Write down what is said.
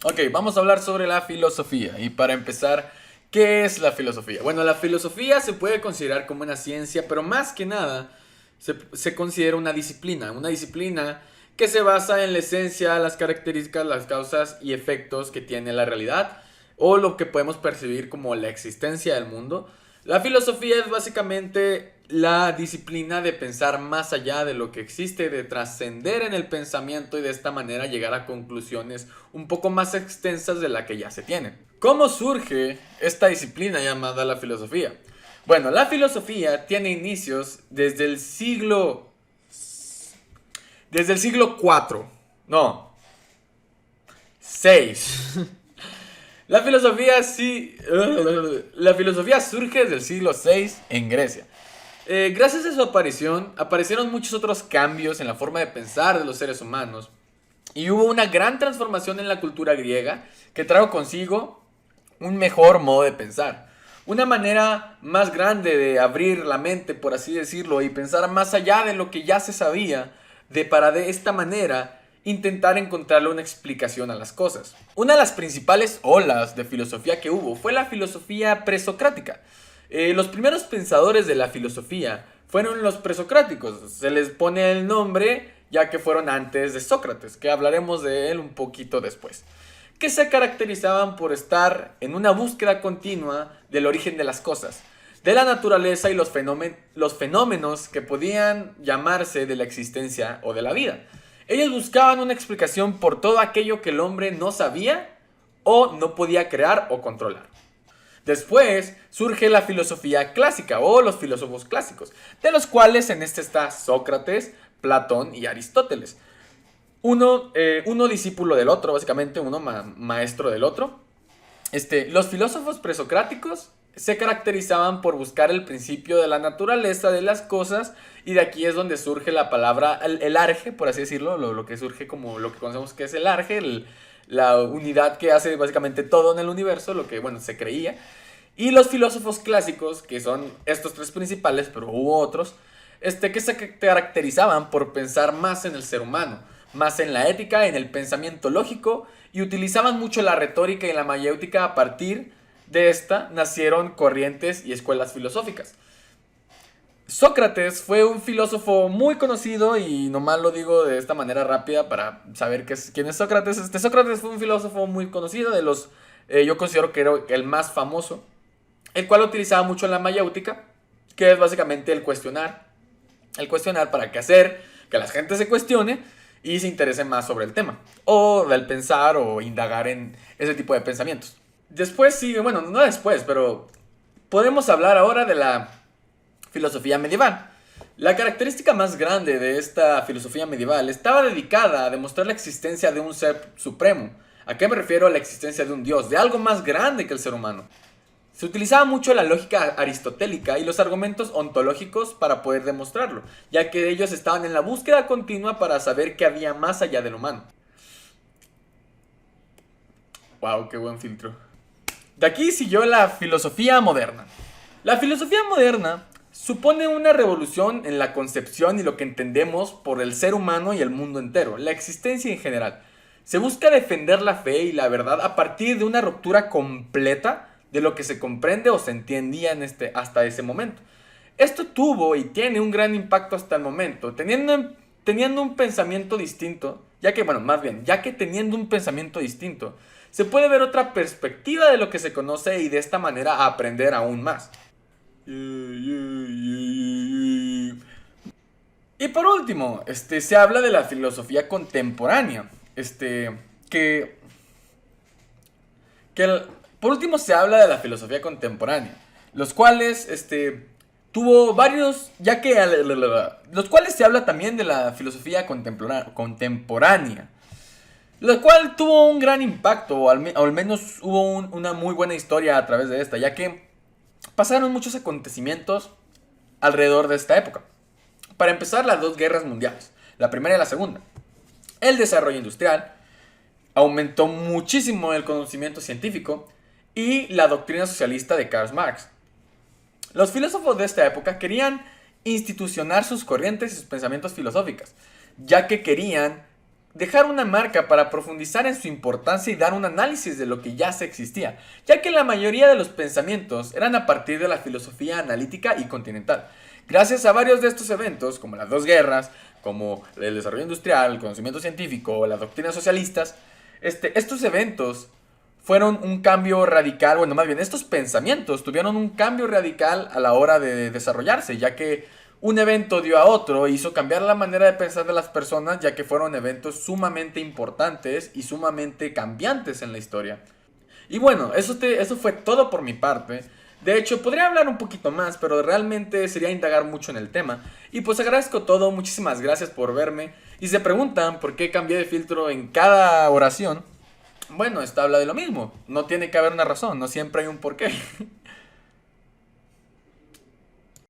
Ok, vamos a hablar sobre la filosofía. Y para empezar, ¿qué es la filosofía? Bueno, la filosofía se puede considerar como una ciencia, pero más que nada se considera una disciplina que se basa en la esencia, las características, las causas y efectos que tiene la realidad o lo que podemos percibir como la existencia del mundo. La filosofía es básicamente la disciplina de pensar más allá de lo que existe, de trascender en el pensamiento y de esta manera llegar a conclusiones un poco más extensas de la que ya se tienen. ¿Cómo surge esta disciplina llamada la filosofía? Bueno, la filosofía tiene inicios desde el siglo IV. No, 6. La filosofía surge desde el siglo VI en Grecia. Gracias a su aparición, aparecieron muchos otros cambios en la forma de pensar de los seres humanos. Y hubo una gran transformación en la cultura griega que trajo consigo un mejor modo de pensar. Una manera más grande de abrir la mente, por así decirlo, y pensar más allá de lo que ya se sabía, para de esta manera intentar encontrarle una explicación a las cosas. Una de las principales olas de filosofía que hubo fue la filosofía presocrática. Los primeros pensadores de la filosofía fueron los presocráticos. Se les pone el nombre ya que fueron antes de Sócrates, que hablaremos de él un poquito después, que se caracterizaban por estar en una búsqueda continua del origen de las cosas, de la naturaleza y los fenómenos que podían llamarse de la existencia o de la vida. Ellos buscaban una explicación por todo aquello que el hombre no sabía o no podía crear o controlar. Después surge la filosofía clásica o los filósofos clásicos, de los cuales en este está Sócrates, Platón y Aristóteles. Uno discípulo del otro, básicamente, uno maestro del otro. Los filósofos presocráticos se caracterizaban por buscar el principio de la naturaleza de las cosas, y de aquí es donde surge la palabra, el arge, por así decirlo, lo que surge como lo que conocemos que es el arge, la unidad que hace básicamente todo en el universo, lo que, bueno, se creía. Y los filósofos clásicos, que son estos tres principales, pero hubo otros, que se caracterizaban por pensar más en el ser humano, más en la ética, en el pensamiento lógico, y utilizaban mucho la retórica y la mayéutica. A partir de esta nacieron corrientes y escuelas filosóficas. Sócrates fue un filósofo muy conocido, y nomás lo digo de esta manera rápida para saber quién es Sócrates. Sócrates fue un filósofo muy conocido, yo considero que era el más famoso, el cual utilizaba mucho la mayéutica, que es básicamente el cuestionar para que hacer que la gente se cuestione y se interese más sobre el tema, o del pensar o indagar en ese tipo de pensamientos. Después sigue, bueno, no después, pero podemos hablar ahora de la filosofía medieval. La característica más grande de esta filosofía medieval estaba dedicada a demostrar la existencia de un ser supremo. ¿A qué me refiero? A la existencia de un dios, de algo más grande que el ser humano. Se utilizaba mucho la lógica aristotélica y los argumentos ontológicos para poder demostrarlo, ya que ellos estaban en la búsqueda continua para saber qué había más allá del humano. Wow, qué buen filtro. De aquí siguió la filosofía moderna. La filosofía moderna supone una revolución en la concepción y lo que entendemos por el ser humano y el mundo entero, la existencia en general. Se busca defender la fe y la verdad a partir de una ruptura completa de lo que se comprende o se entendía hasta ese momento. Esto tuvo y tiene un gran impacto hasta el momento, teniendo un pensamiento distinto, ya que teniendo un pensamiento distinto, se puede ver otra perspectiva de lo que se conoce y de esta manera aprender aún más. Y por último, se habla de la filosofía contemporánea, que por último se habla de la filosofía contemporánea, los cuales, tuvo varios, los cuales se habla también de la filosofía contemporánea, lo cual tuvo un gran impacto, o al menos hubo una muy buena historia a través de esta, ya que pasaron muchos acontecimientos alrededor de esta época. Para empezar, las dos guerras mundiales, la primera y la segunda. El desarrollo industrial aumentó muchísimo el conocimiento científico y la doctrina socialista de Karl Marx. Los filósofos de esta época querían institucionar sus corrientes y sus pensamientos filosóficos, ya que querían dejar una marca para profundizar en su importancia y dar un análisis de lo que ya se existía, ya que la mayoría de los pensamientos eran a partir de la filosofía analítica y continental. Gracias a varios de estos eventos, como las dos guerras, como el desarrollo industrial, el conocimiento científico o las doctrinas socialistas, estos eventos fueron un cambio radical, bueno, más bien estos pensamientos tuvieron un cambio radical a la hora de desarrollarse, ya que un evento dio a otro e hizo cambiar la manera de pensar de las personas, ya que fueron eventos sumamente importantes y sumamente cambiantes en la historia. Y bueno, eso fue todo por mi parte. De hecho, podría hablar un poquito más, pero realmente sería indagar mucho en el tema. Y pues agradezco todo, muchísimas gracias por verme. Y se preguntan por qué cambié de filtro en cada oración. Bueno, esto habla de lo mismo. No tiene que haber una razón, no siempre hay un porqué.